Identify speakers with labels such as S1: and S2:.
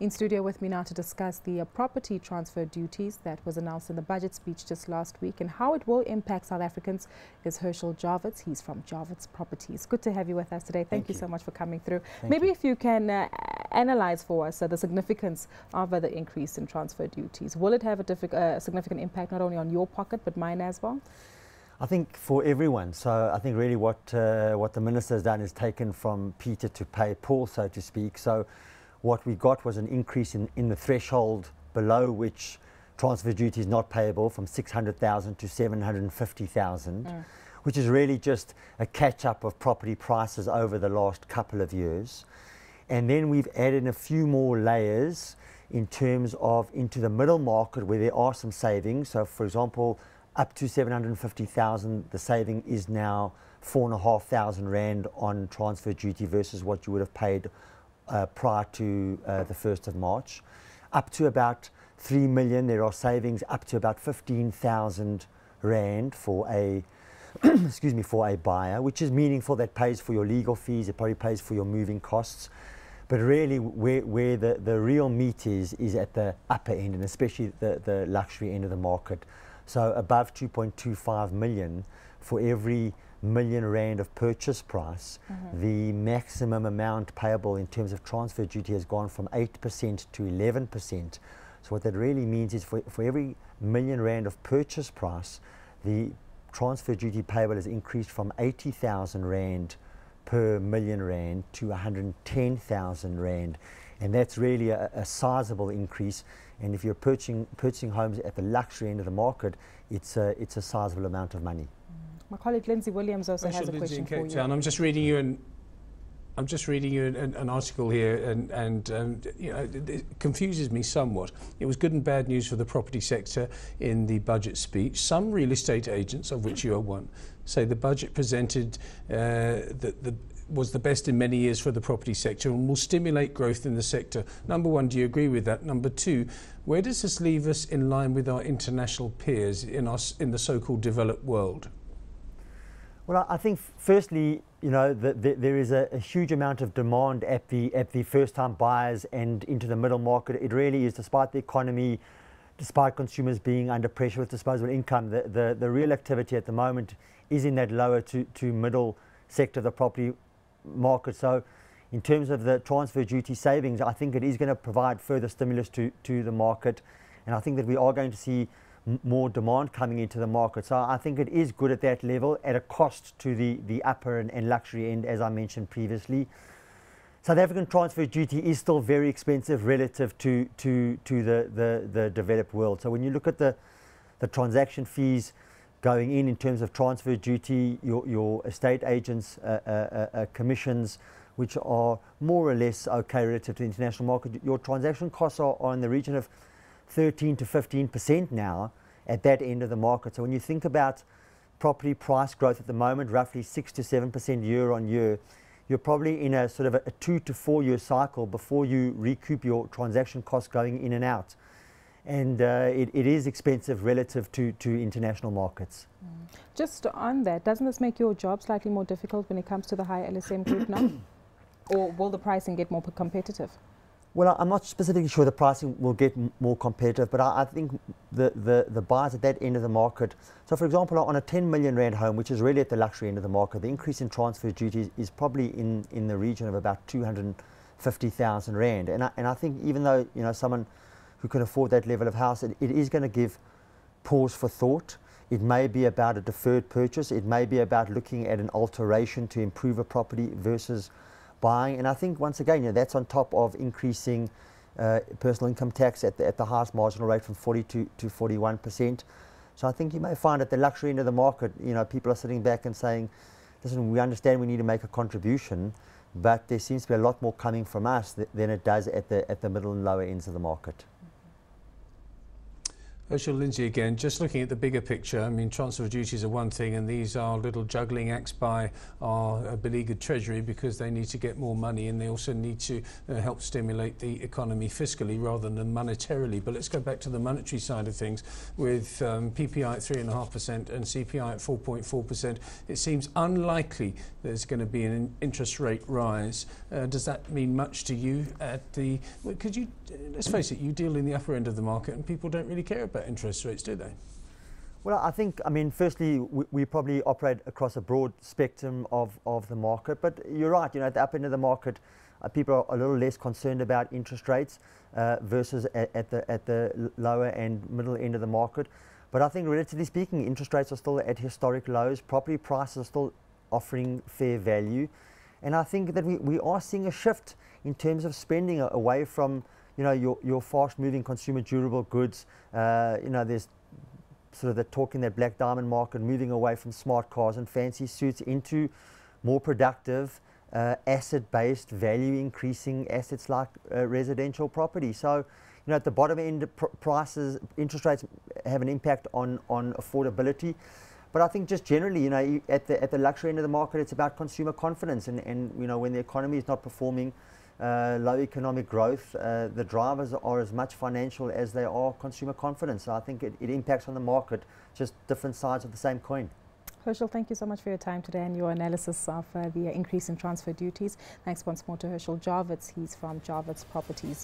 S1: In studio with me now to discuss the property transfer duties that was announced in the budget speech just last week and how it will impact South Africans is Herschel Jawitz. He's from Jawitz Properties. Good to have you with us today. Thank you so much for coming through. Maybe if you can analyze for us the significance of the increase in transfer duties. Will it have a significant impact not only on your pocket but mine as well?
S2: I think for everyone. So I think really what the minister has done is taken from Peter to pay Paul, so to speak. So what we got was an increase in the threshold below which transfer duty is not payable from 600,000 to 750,000, which is really just a catch-up of property prices over the last couple of years. And then we've added a few more layers in terms of into the middle market where there are some savings. So for example, up to 750,000, the saving is now 4,500 Rand on transfer duty versus what you would have paid prior to the 1st of March. Up to about 3 million, there are savings up to about 15,000 Rand for a excuse me, for a buyer, which is meaningful. That pays for your legal fees, it probably pays for your moving costs. But really where the real meat is at the upper end, and especially the luxury end of the market. So above 2.25 million, for every million Rand of purchase price, the maximum amount payable in terms of transfer duty has gone from 8% to 11%. So what that really means is for every million Rand of purchase price, the transfer duty payable has increased from 80,000 Rand per million Rand to 110,000 Rand. And that's really a sizable increase. And if you're purchasing homes at the luxury end of the market, it's a sizable amount of money.
S1: My colleague Lindsay Williams also has a question for you.
S3: I'm just reading you an article here, and you know, it confuses me somewhat. It was good and bad news for the property sector in the budget speech. Some real estate agents, of which you are one, say the budget presented was the best in many years for the property sector and will stimulate growth in the sector. Number one, do you agree with that? Number two, where does this leave us in line with our international peers in the so-called developed world?
S2: Well, I think firstly, you know, there is a huge amount of demand at the first-time buyers and into the middle market. It really is, despite the economy, despite consumers being under pressure with disposable income, the real activity at the moment is in that lower to middle sector of the property market. So in terms of the transfer duty savings, I think it is going to provide further stimulus to the market, and I think that we are going to see more demand coming into the market. So I think it is good at that level at a cost to the upper and luxury end, as I mentioned previously. South African transfer duty is still very expensive relative to the developed world. So when you look at the transaction fees going in terms of transfer duty, your estate agents commissions, which are more or less okay relative to the international market, your transaction costs are in the region of 13 to 15% now at that end of the market. So when you think about property price growth at the moment, roughly 6 to 7% year on year, you're probably in a sort of a 2 to 4 year cycle before you recoup your transaction costs going in and out. And it is expensive relative to international markets.
S1: Just on that, doesn't this make your job slightly more difficult when it comes to the high LSM group now? Or will the pricing get more competitive?
S2: Well, I'm not specifically sure the pricing will get more competitive, but I think the buyers at that end of the market, so for example, on a 10 million Rand home, which is really at the luxury end of the market, the increase in transfer duties is probably in the region of about 250,000 Rand. And I think even though, you know, someone who can afford that level of house, it is going to give pause for thought. It may be about a deferred purchase. It may be about looking at an alteration to improve a property versus buying. And I think once again, you know, that's on top of increasing personal income tax at the highest marginal rate from 40 to 41%. So I think you may find at the luxury end of the market, you know, people are sitting back and saying, listen, we understand we need to make a contribution, but there seems to be a lot more coming from us than it does at the middle and lower ends of the market.
S3: Herschel, Lindsay again, just looking at the bigger picture. I mean, transfer duties are one thing, and these are little juggling acts by our beleaguered Treasury because they need to get more money, and they also need to help stimulate the economy fiscally rather than monetarily. But let's go back to the monetary side of things. With PPI at 3.5% and CPI at 4.4%, it seems unlikely there's going to be an interest rate rise. Does that mean much to you at the... Well, could you, let's face it, you deal in the upper end of the market and people don't really care about interest rates, do they?
S2: Well, I think, I mean, firstly, we probably operate across a broad spectrum of the market, but you're right, you know, at the upper end of the market, people are a little less concerned about interest rates versus at the lower and middle end of the market. But I think, relatively speaking, interest rates are still at historic lows, property prices are still offering fair value, and I think that we are seeing a shift in terms of spending away from, you know, your fast-moving consumer durable goods. You know, there's sort of the talk in that black diamond market moving away from smart cars and fancy suits into more productive, asset-based, value-increasing assets like residential property. So, you know, at the bottom end, prices, interest rates have an impact on affordability. But I think just generally, you know, at the luxury end of the market, it's about consumer confidence, and you know, when the economy is not performing, low economic growth, the drivers are as much financial as they are consumer confidence. So I think it impacts on the market, just different sides of the same coin.
S1: Herschel, thank you so much for your time today and your analysis of the increase in transfer duties. Thanks once more to Herschel Jawitz. He's from Jawitz Properties.